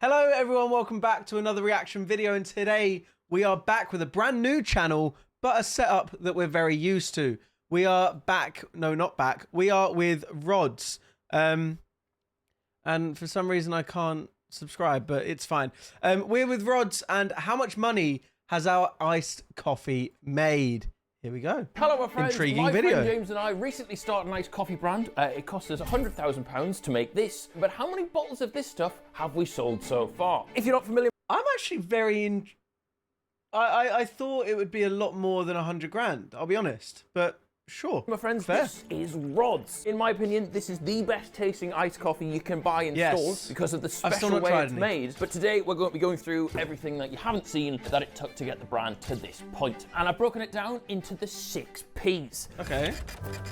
Hello everyone, welcome back to another reaction video, and today we are back with a brand new channel, but a setup that we're very used to. We are back, no not back, we are with Rods. And for some reason I can't subscribe, but it's fine. We're with Rods, and how much money has our iced coffee made? Here we go. Hello, my friends. Intriguing my video. friend James and I recently started an iced coffee brand. It cost us £100,000 to make this. But how many bottles of this stuff have we sold so far? If you're not familiar, I'm actually very I thought it would be a lot more than 100 grand, I'll be honest. But sure, my friends, fair. this is Rods. In my opinion, this is the best tasting iced coffee you can buy in stores because of the special way it's made. But today we're going to be going through everything that you haven't seen that it took to get the brand to this point. And I've broken it down into the 6 Ps. Okay.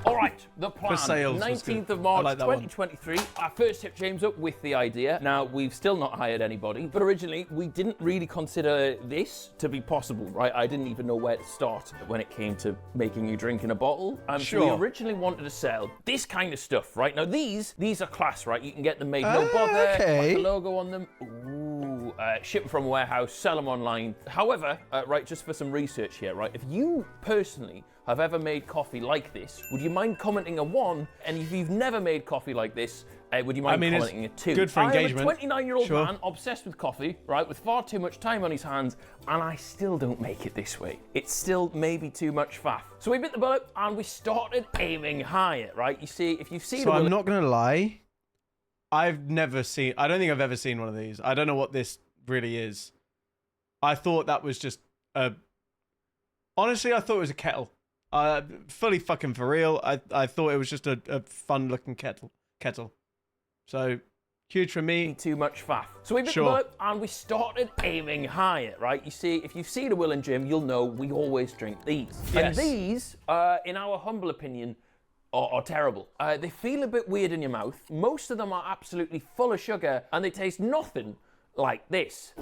All right, the plan. 19th of March 2023. I first hit James up with the idea. Now, we've still not hired anybody, but originally we didn't really consider this to be possible, right? I didn't even know where to start when it came to making you drink in a bottle. So we originally wanted to sell this kind of stuff, right? Now, these are class, right? You can get them made no bother, like a logo on them. Ooh, ship them from a warehouse, sell them online. However, right, just for some research here, right? If you personally have ever made coffee like this, would you mind commenting a 1? And if you've never made coffee like this, would you mind commenting a 2? Good for engagement. I'm a 29-year-old man obsessed with coffee, right, with far too much time on his hands, and I still don't make it this way. It's still maybe too much faff. So we bit the bullet and we started aiming higher, right? You see, if you've seen... So I'm not gonna lie, I don't think I've ever seen one of these. I don't know what this really is. I thought that was just a... Honestly, I thought it was a kettle. Fully fucking for real. I thought it was just a fun looking kettle. So, huge for me. Too much faff. So we bit the bullet and we started aiming higher, right? You see, if you've seen a Will and Jim, you'll know we always drink these. Yes. And these, in our humble opinion, are terrible. They feel a bit weird in your mouth. Most of them are absolutely full of sugar and they taste nothing like this.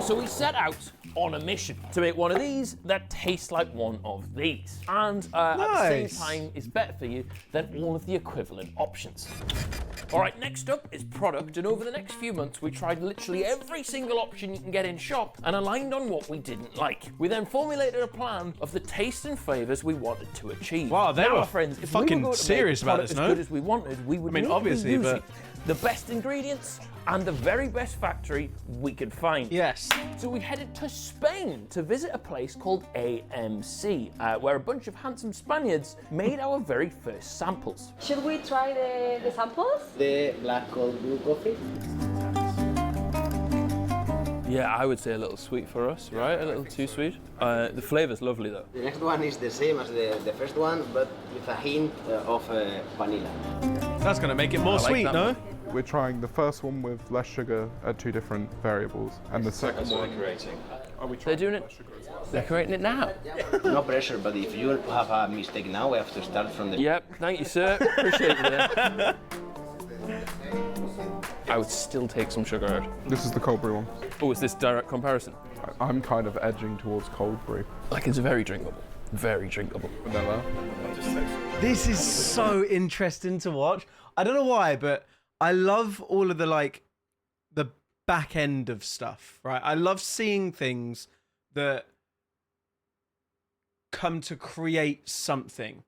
So we set out on a mission to make one of these that tastes like one of these. And at the same time is better for you than all of the equivalent options. All right, next up is product, and over the next few months we tried literally every single option you can get in shop and aligned on what we didn't like. We then formulated a plan of the taste and flavors we wanted to achieve. Wow, they were friends, if fucking we were going to serious make about this, as no? good as we wanted, we would obviously, using the best ingredients and the very best factory we could find. Yes. So we headed to Spain to visit a place called AMC, where a bunch of handsome Spaniards made our very first samples. Should we try the samples? The black cold brew coffee. Yeah, I would say a little sweet for us, right? A little too sweet. The flavor's lovely though. The next one is the same as the first one, but with a hint of vanilla. That's gonna make it more sweet, no? We're trying the first one with less sugar at 2 different variables, and the second one. They're doing it. They're creating it now. No pressure, but if you have a mistake now, we have to start from the... Yep, thank you, sir. Appreciate it. I would still take some sugar out. This is the cold brew one. Oh, is this direct comparison? I'm kind of edging towards cold brew. Like, it's very drinkable. Very drinkable. Vanilla. This is so interesting to watch. I don't know why, but I love all of the back end of stuff, right? I love seeing things that come to create something.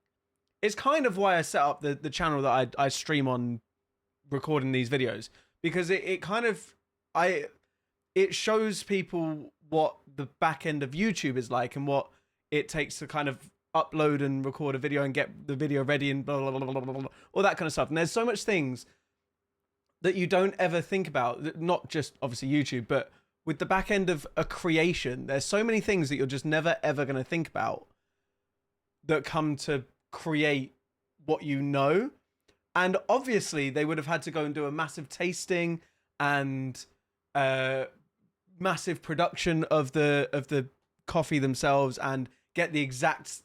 It's kind of why I set up the channel that I stream on recording these videos, because it kind of it shows people what the back end of YouTube is like and what it takes to kind of upload and record a video and get the video ready and blah, blah, blah, blah, blah, blah, all that kind of stuff. And there's so much things that you don't ever think about, not just obviously YouTube, but with the back end of a creation, there's so many things that you're just never ever going to think about that come to create what you know. And obviously they would have had to go and do a massive tasting and massive production of the coffee themselves and get the exact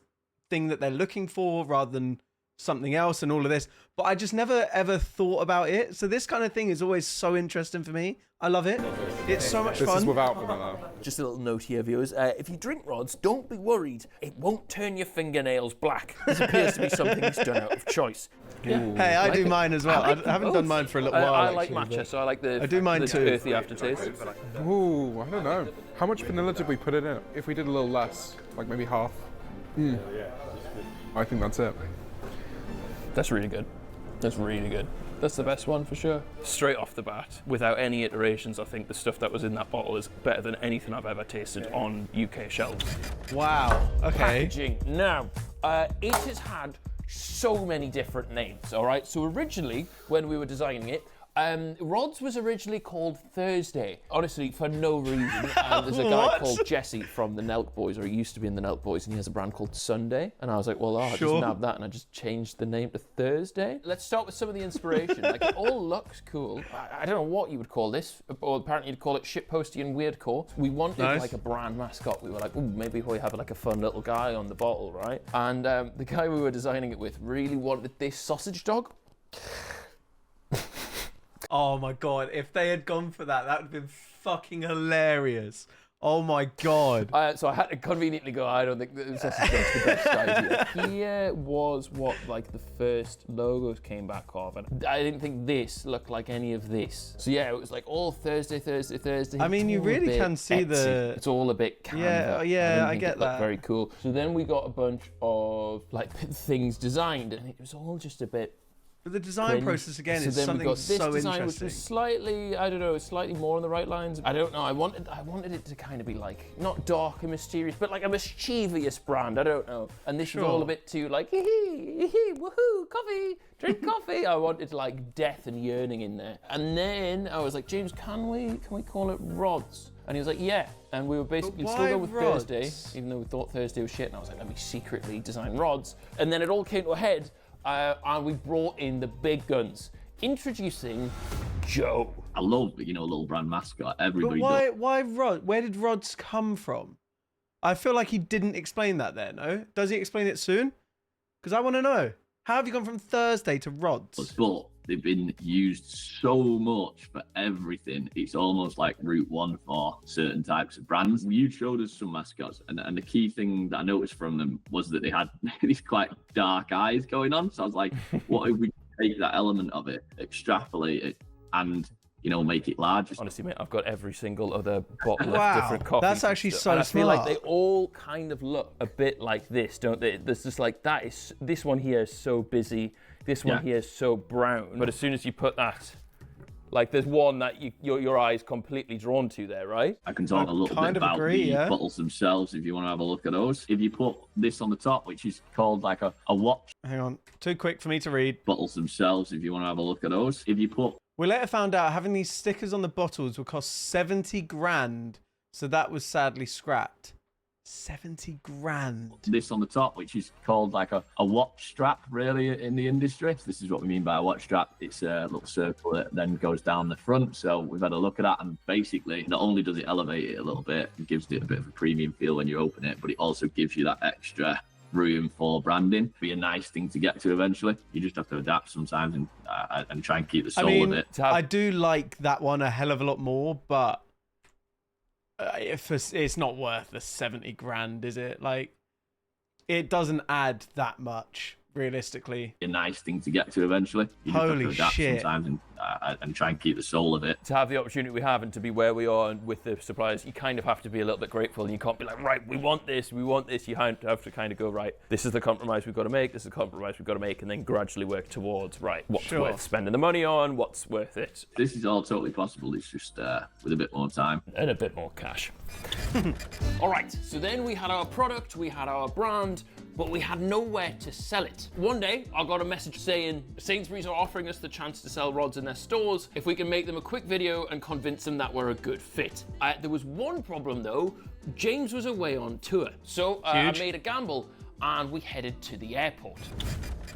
thing that they're looking for rather than something else and all of this, but I just never ever thought about it. So this kind of thing is always so interesting for me. I love it. It's so much This fun. is without vanilla. Just a little note here, viewers. If you drink rods, don't be worried. It won't turn your fingernails black. This appears to be something he's done out of choice. Hey, I do mine as well. I haven't done mine for a little while. I like actually, matcha, so I like the, I do mine the too. earthy aftertaste. Ooh, I don't know. How much vanilla did we put in it? If we did a little less, like maybe half. I think that's it. That's really good. That's really good. That's the best one for sure. Straight off the bat, without any iterations, I think the stuff that was in that bottle is better than anything I've ever tasted on UK shelves. Wow. Okay. Packaging. Now, it has had so many different names, all right? So originally, when we were designing it, Rods was originally called Thursday, honestly, for no reason. There's a guy called Jesse from the Nelk Boys, or he used to be in the Nelk Boys, and he has a brand called Sunday. And I was like, well, it doesn't have that, and I just changed the name to Thursday. Let's start with some of the inspiration. Like, it all looks cool. I don't know what you would call this, or apparently you'd call it shitposty and weirdcore. We wanted like a brand mascot. We were like, ooh, maybe we have like a fun little guy on the bottle, right? And the guy we were designing it with really wanted this sausage dog. Oh my god, if they had gone for that, that would have been fucking hilarious. Oh my god. So I had to conveniently go, I don't think the sausage dog's the best idea. Here was what like the first logos came back of, and I didn't think this looked like any of this. So yeah, it was like all Thursday. I mean, you really can see Etsy. It's all a bit Canva. Yeah, I think get it looked that. very cool. So then we got a bunch of like things designed, and it was all just a bit. But the design process again So is then we something got this so design, interesting. which was slightly, I don't know, slightly more on the right lines. I don't know. I wanted it to kind of be like not dark and mysterious, but like a mischievous brand. I don't know. And this was all a bit too like hee hee woohoo coffee, drink coffee. I wanted like death and yearning in there. And then I was like, James, can we call it Rods? And he was like, yeah. And we were basically still going with Rods? Thursday, even though we thought Thursday was shit. And I was like, let me secretly design Rods. And then it all came to a head. And we brought in the big guns. Introducing Joe. I love, little brand mascot. Everybody But why Rod? Where did Rods come from? I feel like he didn't explain that there, no? Does he explain it soon? Because I want to know. How have you gone from Thursday to Rods? But they've been used so much for everything. It's almost like Route 1 for certain types of brands. You showed us some mascots, and the key thing that I noticed from them was that they had these quite dark eyes going on. So I was like, what if we take that element of it, extrapolate it, and make it larger? Honestly, mate, I've got every single other bottle Wow, of different coffees. that's actually so and I feel like smart. they all kind of look a bit like this, don't they? There's just like this one here is so busy. This one here is so brown. But as soon as you put that, like there's one that your eye's completely drawn to there, right? I can talk a little bit about the bottles themselves if you want to have a look at those. If you put this on the top, which is called like a watch. Hang on, too quick for me to read. Bottles themselves, if you want to have a look at those. If you put We later found out having these stickers on the bottles would cost 70 grand, so that was sadly scrapped. 70 grand. this on the top, which is called like a watch strap, really, in the industry. This is what we mean by a watch strap. It's a little circle that then goes down the front. So we've had a look at that, and basically not only does it elevate it a little bit, it gives it a bit of a premium feel when you open it, but it also gives you that extra room for branding. Be a nice thing to get to eventually. You just have to adapt sometimes and try and keep the soul of it. I do like that one a hell of a lot more, but if it's not worth the 70 grand, is it? Like, it doesn't add that much realistically. A nice thing to get to eventually. You just have to adapt sometimes and try and keep the soul of it. To have the opportunity we have and to be where we are with the suppliers, you kind of have to be a little bit grateful, and you can't be like, right, we want this. You have to kind of go, right, this is the compromise we've got to make, this is the compromise we've got to make, and then gradually work towards, right, what's worth spending the money on, what's worth it. This is all totally possible. It's just with a bit more time. And a bit more cash. All right, so then we had our product, we had our brand, but we had nowhere to sell it. One day, I got a message saying Sainsbury's are offering us the chance to sell rods in their stores if we can make them a quick video and convince them that we're a good fit. There was one problem though. James was away on tour. So I made a gamble and we headed to the airport.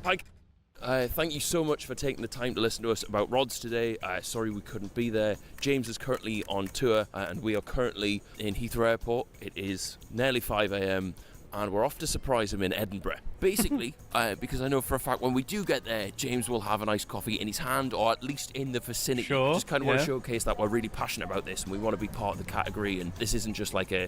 Hi. Thank you so much for taking the time to listen to us about rods today. Sorry we couldn't be there. James is currently on tour and we are currently in Heathrow Airport. It is nearly 5 a.m. and we're off to surprise him in Edinburgh. Basically, because I know for a fact when we do get there, James will have an iced coffee in his hand, or at least in the vicinity. Sure, Just kind of want yeah. to showcase that we're really passionate about this, and we want to be part of the category, and this isn't just like a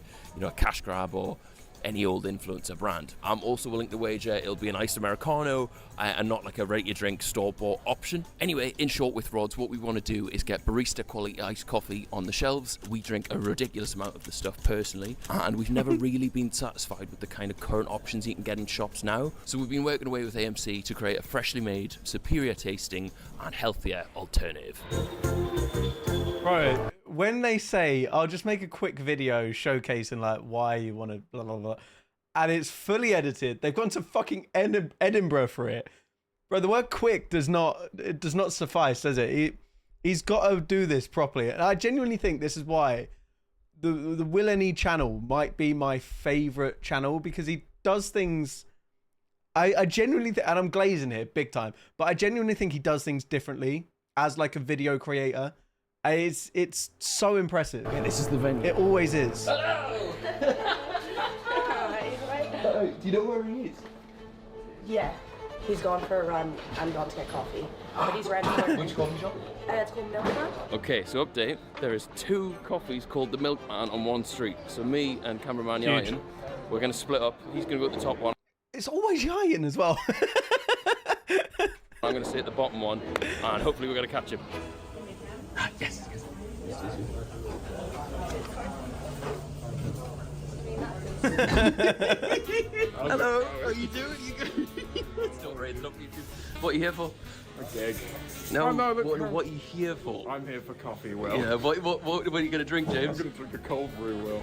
cash grab or any old influencer brand. I'm also willing to wager it'll be an iced Americano and not like a ready-to-drink store-bought option. Anyway, in short, with Rods, what we want to do is get barista quality iced coffee on the shelves. We drink a ridiculous amount of the stuff personally, and we've never really been satisfied with the kind of current options you can get in shops now. So we've been working away with AMC to create a freshly made, superior tasting and healthier alternative. Bro, when they say, I'll just make a quick video showcasing like why you want to blah, blah, blah, and it's fully edited, they've gone to fucking Edinburgh for it. Bro, the word quick does not suffice, does it? He's got to do this properly. And I genuinely think this is why the Will Any channel might be my favorite channel, because he does things. I genuinely think, and I'm glazing here big time, but I genuinely think he does things differently as like a video creator. It's so impressive. Yeah, this is the venue. It always is. Hello! Do you know where he is? Yeah, he's gone for a run and gone to get coffee. But he's ready for Which coffee shop? It's called Milkman. Okay, so update. There is 2 coffees called the Milkman on one street. So me and cameraman Ryan, we're going to split up. He's going to go at the top one. It's always Ryan as well. I'm going to sit at the bottom one, and hopefully we're going to catch him. Yes. Hello, how are you doing? You good? Still raising up YouTube. What are you here for? A gig. No, Oh, no, what are you here for? I'm here for coffee, Will. Yeah, what are you going to drink, I'm James? going to drink a cold brew, Will.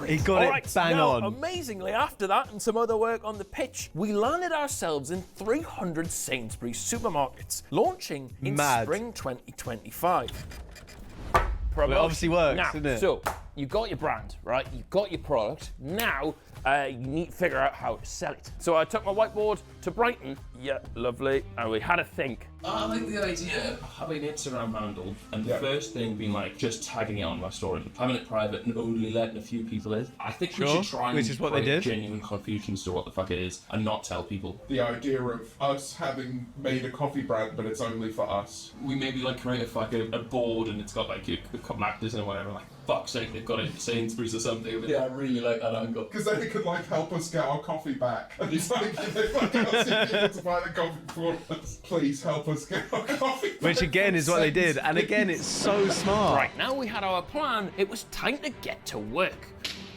He got it bang on. Amazingly, after that and some other work on the pitch, we landed ourselves in 300 Sainsbury's supermarkets, launching in Mad. spring 2025. Well, it obviously works, now, doesn't it? So, you got your brand, right? You got your product. Now, you need to figure out how to sell it. So I took my whiteboard to Brighton. Yeah, lovely. And we had a think. I like the idea of having an Instagram handle and the first thing being like just tagging it on my story, having it private and only letting a few people in. I think we should try and which is what they create did. genuine confusion as to what the fuck it is and not tell people. The idea of us having made a coffee brand, but it's only for us. We maybe like create a board and it's got like a couple actors and whatever. Like fuck's sake, they've got it in Sainsbury's or something. Yeah, I really like that angle. Because then it could like help us get our coffee back. And it's like, if I can't see people to buy the coffee for us, please help us get our coffee back. Which again is what they did. And again, it's so smart. Right, now we had our plan, it was time to get to work.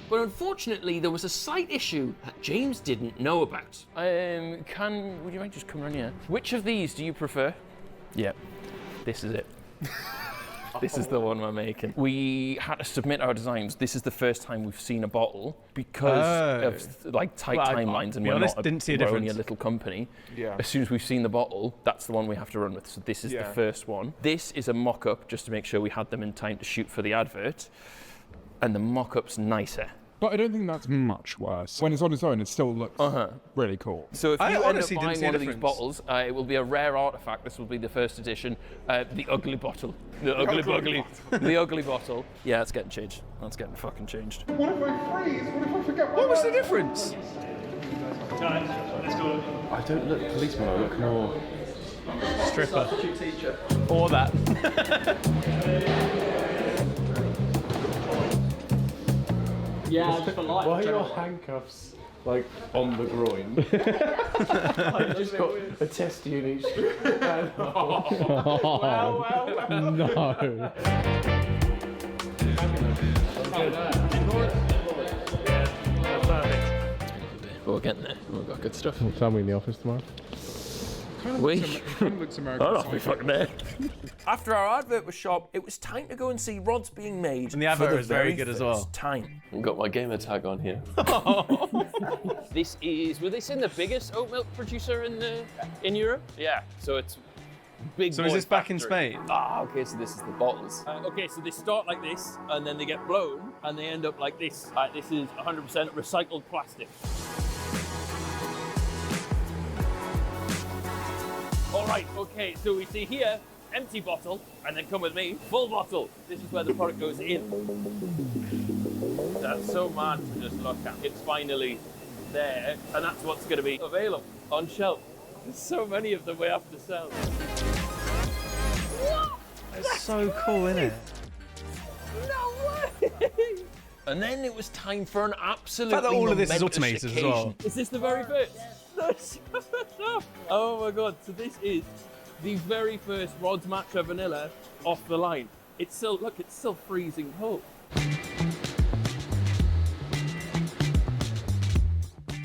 But unfortunately, there was a slight issue that James didn't know about. Would you mind just come around here? Which of these do you prefer? Yeah, this is it. This is the one we're making. We had to submit our designs. This is the first time we've seen a bottle because of like tight timelines, and we're honest, not didn't see a we're only a difference. little company. Yeah. As soon as we've seen the bottle, that's the one we have to run with. So this is the first one. This is a mock-up just to make sure we had them in time to shoot for the advert, and the mock-up's nicer. But I don't think that's much worse. When it's on its own, it still looks really cool. So if you I end up honestly didn't buying see a one of these difference. bottles, it will be a rare artifact. This will be the first edition. The ugly bottle. The ugly bottle. Yeah, it's getting changed. That's getting fucking changed. What if I freeze? What if I forget my What was the difference? I don't look policeman, I look more Stripper. Or that. Yeah, just for life. Why are your handcuffs like on the groin? I've just got a testy in each. No. But we're getting there. We've got good stuff. Tell me in the office tomorrow. We? looks American. I'll not be fucking there. After our advert was shot, it was time to go and see rods being made. And the advert for was very good as well. first time. I've got my gamer tag on here. This is, were they saying the biggest oat milk producer in Europe? Yeah, so it's big. So is boy this back in factory. Spain? Ah, okay, so this is the bottles. Okay, so they start like this, and then they get blown, and they end up like this. This is 100% recycled plastic. All right, okay, so we see here, empty bottle, and then come with me, full bottle. This is where the product goes in. That's so mad to just look at. It's finally there, and that's what's going to be available on shelf. There's so many of them we have to sell. It's so cool, isn't it? No way! And then it was time for an absolutely The fact that all of this is momentous automated as occasion. well. Is this the very first? No. Oh my god, so this is the very first Rods Matcha Vanilla off the line. It's still, look, it's still freezing cold.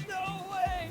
No way!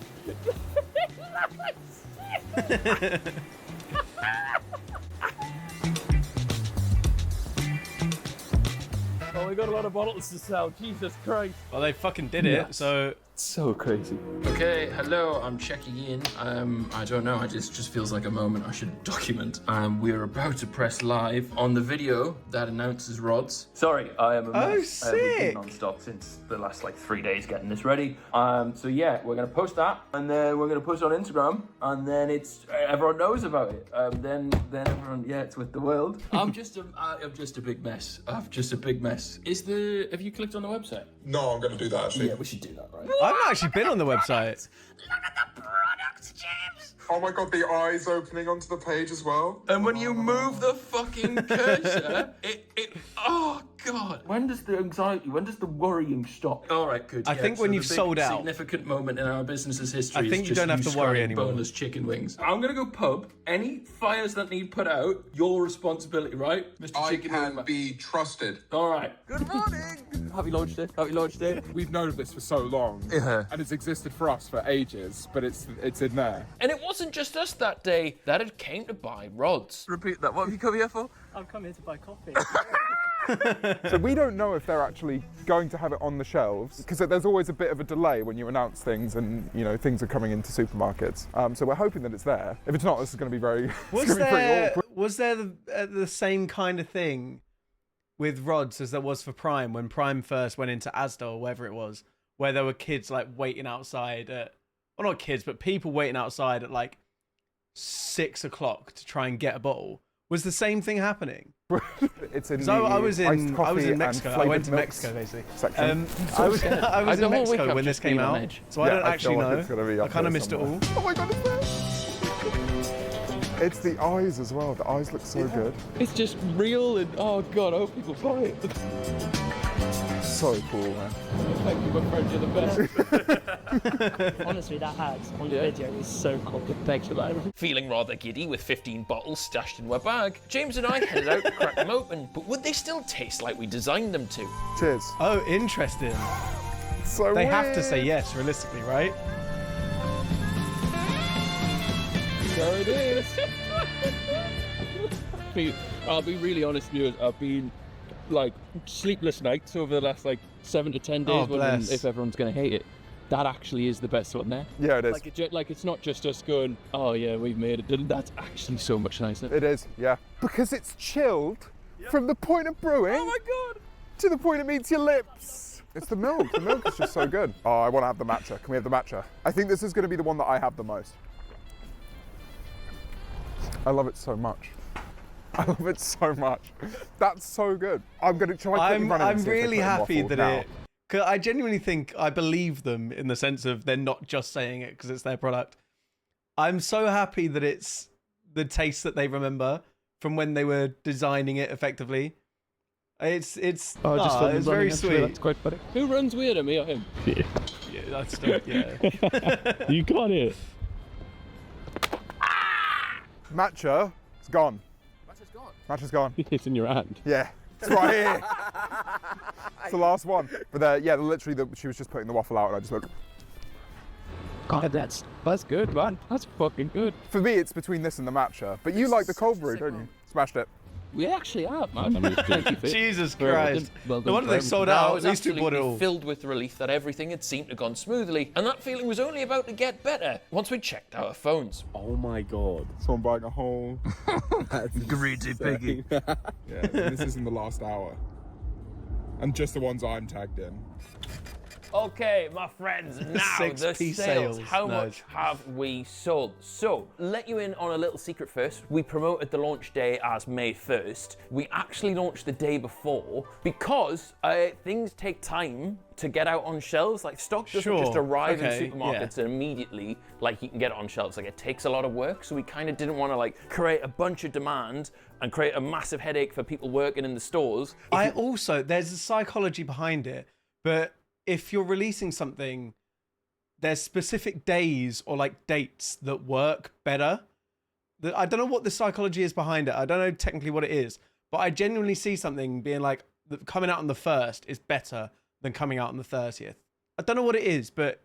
Oh, we got a lot of bottles to sell. Jesus Christ. Well, they fucking did it, so... So crazy. Okay, hello, I'm checking in. I don't know, it just feels like a moment I should document. We're about to press live on the video that announces Rods. Sorry, I am a mess. Oh, We've been sick. non-stop since the last 3 days getting this ready. So yeah, we're gonna post that, and then we're gonna post it on Instagram, and then it's everyone knows about it. Then everyone, yeah, it's with the world. I'm just a big mess. I'm just a big mess. Have you clicked on the website? No, I'm going to do that actually. Yeah, we should do that, right? I haven't actually been on the website. Look at the products, James! Oh my god, the eyes opening onto the page as well. And when you move the fucking cursor, oh god. When does the anxiety, when does the worrying stop? All right, good. I think when the you've big sold out- significant moment in our business's history. I think is you just don't have to worry scanning anymore. Boneless chicken wings. I'm gonna go pub. Any fires that need put out, your responsibility, right, Mr. I Chicken can Wing? be trusted. All right. Good morning. Happy launch day. Happy launch day. We've known of this for so long, and it's existed for us for ages, but it's in there. And it wasn't just us that day that had came to buy rods. Repeat that. What have you come here for? I've come here to buy coffee. So we don't know if they're actually going to have it on the shelves, because there's always a bit of a delay when you announce things and, you know, things are coming into supermarkets. So we're hoping that it's there. If it's not, this is going to be very, it's going to be pretty awkward. Was there the same kind of thing with Rods as there was for Prime when Prime first went into Asda or wherever it was, where there were kids waiting outside at, well, not kids, but people waiting outside at 6 o'clock to try and get a bottle? Was the same thing happening? It's in So I was iced in coffee Mexico. and I went to flavoured Mexico milks basically. section. I was in the whole week Mexico I've when this just came been on out, edge. so I Yeah, don't I actually feel like know. it's gonna be I up kind of there missed it somewhere. all. Oh my god, it's there! It's the eyes as well. The eyes look so good. It's just real and oh god, I hope people buy it. So cool, man. Thank you, my friend, you're the best. Honestly, that ad on the video is so cool. Thank you, man. Feeling rather giddy with 15 bottles stashed in my bag, James and I headed out to crack them open, but would they still taste like we designed them to? Cheers. Oh, interesting. So They have to weird. say yes, realistically, right? There it is. I'll be really honest with you, I've been sleepless nights over the last 7 to 10 days, Oh, wondering bless. if everyone's going to hate it. That actually is the best one there. Yeah, it is. It's not just us going, oh yeah, we've made it. That's actually so much nicer. It is, yeah. Because it's chilled from the point of brewing Oh my god! to the point it meets your lips. It's the milk. The milk is just so good. Oh, I want to have the matcha. Can we have the matcha? I think this is going to be the one that I have the most. I love it so much. I love it so much. That's so good. I'm going to try. I'm really happy that it. Cause I genuinely think I believe them in the sense of they're not just saying it because it's their product. I'm so happy that it's the taste that they remember from when they were designing it effectively. It's it's very sweet. That's quite funny. Who runs weirder, me or him? Yeah, that's still, yeah. You got it. Matcha, it's gone. Matcha's gone. Matcha's gone. It's in your hand. Yeah, it's right here. It's the last one. But literally, she was just putting the waffle out, and I just look. God, that's good, man. That's fucking good. For me, it's between this and the matcha. But you like the cold brew, don't you? Smashed it. We actually have, man. Thank you for Jesus for everything. Christ. Well No done, wonder they Graham. sold Now out. I was These two bought it absolutely all. filled with relief that everything had seemed to have gone smoothly, and that feeling was only about to get better once we checked our phones. Oh my god. Someone buying a whole. Greedy piggy. Yeah, and this is in the last hour. And just the ones I'm tagged in. Okay, my friends, now the 6p sales. sales. How Nice. much have we sold? So, let you in on a little secret first. We promoted the launch day as May 1st. We actually launched the day before because things take time to get out on shelves. Like, stock doesn't just Sure. arrive Okay, in supermarkets and immediately, like, you can get it on shelves. Like, it takes a lot of work, so we kind of didn't want to, like, create a bunch of demand and create a massive headache for people working in the stores. There's a psychology behind it, but if you're releasing something, there's specific days or like dates that work better. I don't know what the psychology is behind it. I don't know technically what it is, but I genuinely see something being like coming out on the 1st is better than coming out on the 30th. I don't know what it is, but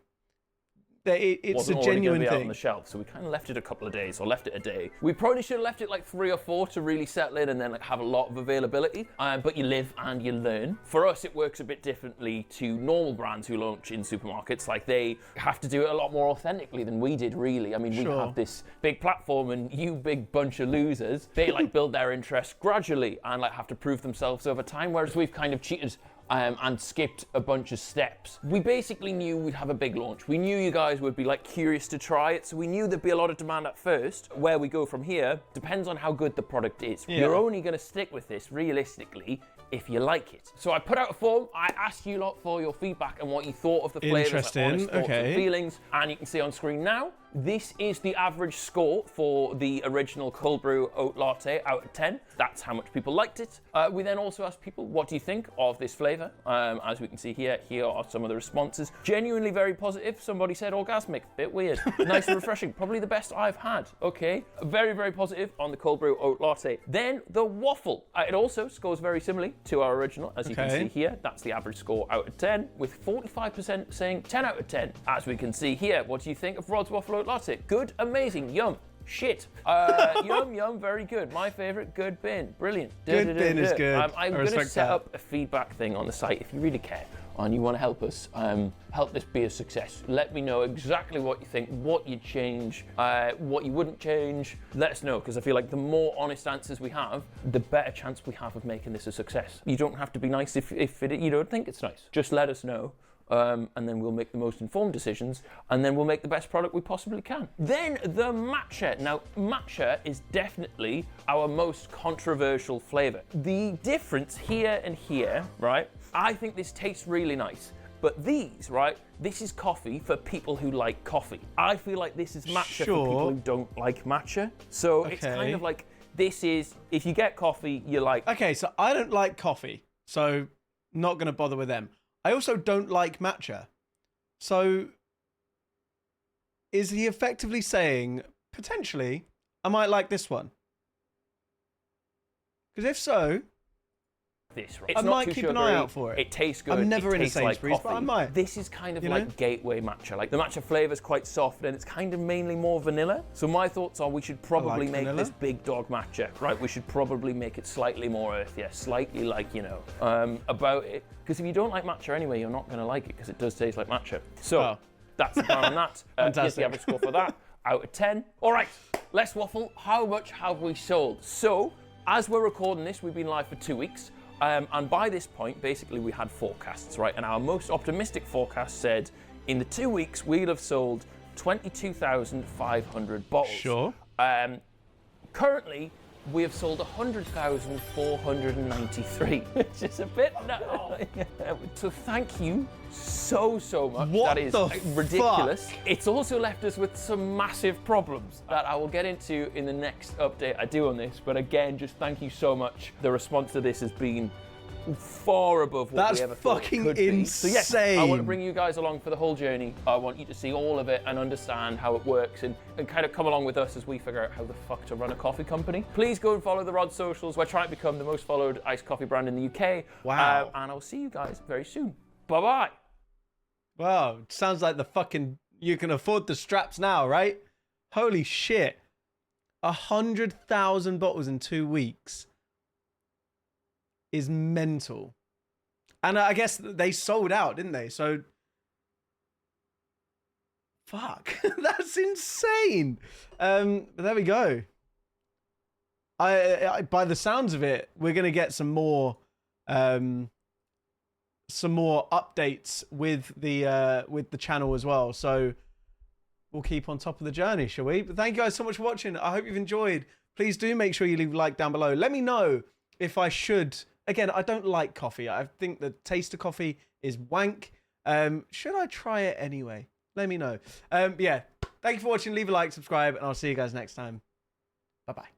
it's wasn't a already genuine gonna be out on thing. the shelf, so we kind of left it a couple of days, or left it a day. We probably should have left it like 3 or 4 to really settle in and then like have a lot of availability. But you live and you learn. For us, it works a bit differently to normal brands who launch in supermarkets. Like, they have to do it a lot more authentically than we did, really. I mean, we have this big platform, and you big bunch of losers, they like build their interest gradually and like have to prove themselves over time, whereas we've kind of cheated and skipped a bunch of steps. We basically knew we'd have a big launch. We knew you guys would be like curious to try it, so we knew there'd be a lot of demand at first. Where we go from here depends on how good the product is. Yeah. You're only going to stick with this realistically if you like it. So I put out a form. I asked you lot for your feedback and what you thought of the flavors, like honest thoughts and feelings, and you can see on screen now. This is the average score for the original cold brew oat latte out of 10. That's how much people liked it. We then also asked people, what do you think of this flavor? As we can see here are some of the responses. Genuinely very positive. Somebody said orgasmic, bit weird. Nice and refreshing, probably the best I've had. Okay, very, very positive on the cold brew oat latte. Then the waffle. It also scores very similarly to our original, as you can see here. That's the average score out of 10, with 45% saying 10 out of 10. As we can see here, what do you think of Rod's waffle oat latte? Good, amazing, yum. Shit. Yum, very good. My favorite, good bin. Brilliant. Good bin is good. I'm going to set up a feedback thing on the site if you really care and you want to help us, help this be a success. Let me know exactly what you think, what you'd change, what you wouldn't change. Let us know, because I feel like the more honest answers we have, the better chance we have of making this a success. You don't have to be nice if you don't think it's nice. Just let us know. And then we'll make the most informed decisions, and then we'll make the best product we possibly can. Then the matcha. Now, matcha is definitely our most controversial flavor. The difference here and here, right? I think this tastes really nice. But these, right, this is coffee for people who like coffee. I feel like this is matcha for people who don't like matcha. So it's kind of like, this is, if you get coffee, you like... Okay, so I don't like coffee, so not going to bother with them. I also don't like matcha. So is he effectively saying, potentially, I might like this one? Because if so, this, right? I might keep an eye out for it. It tastes good. I'm never in a Sainsbury's, like but I might. This is kind of like gateway matcha. Like, the matcha flavor's quite soft and it's kind of mainly more vanilla. So my thoughts are we should probably make this big dog matcha, right? We should probably make it slightly more earthy, slightly like, you know, about it. Because if you don't like matcha anyway, you're not going to like it because it does taste like matcha. So that's the plan on that. Here's the average score for that, out of 10. All right, let's waffle. How much have we sold? So, as we're recording this, we've been live for 2 weeks. And by this point, basically, we had forecasts, right? And our most optimistic forecast said, in the 2 weeks, we'll have sold 22,500 bottles. Sure. Currently, we have sold 100,493, which is a bit... So thank you so much. What that is the ridiculous. fuck? It's also left us with some massive problems that I will get into in the next update I do on this. But again, just thank you so much. The response to this has been far above what we ever thought it could be. That's fucking So yes, insane. I want to bring you guys along for the whole journey. I want you to see all of it and understand how it works and kind of come along with us as we figure out how the fuck to run a coffee company. Please go and follow the Rod socials. We're trying to become the most followed iced coffee brand in the UK. Wow. And I'll see you guys very soon. Bye-bye. Wow, sounds like the fucking, you can afford the straps now, right? Holy shit. 100,000 bottles in 2 weeks is mental. And I guess they sold out, didn't they? So, fuck, that's insane. But there we go. I by the sounds of it, we're gonna get some more some more updates with the channel as well. So we'll keep on top of the journey, shall we? But thank you guys so much for watching. I hope you've enjoyed. Please do make sure you leave a like down below. Let me know if I should. Again, I don't like coffee. I think the taste of coffee is wank. Should I try it anyway? Let me know. Yeah. Thank you for watching. Leave a like, subscribe, and I'll see you guys next time. Bye-bye.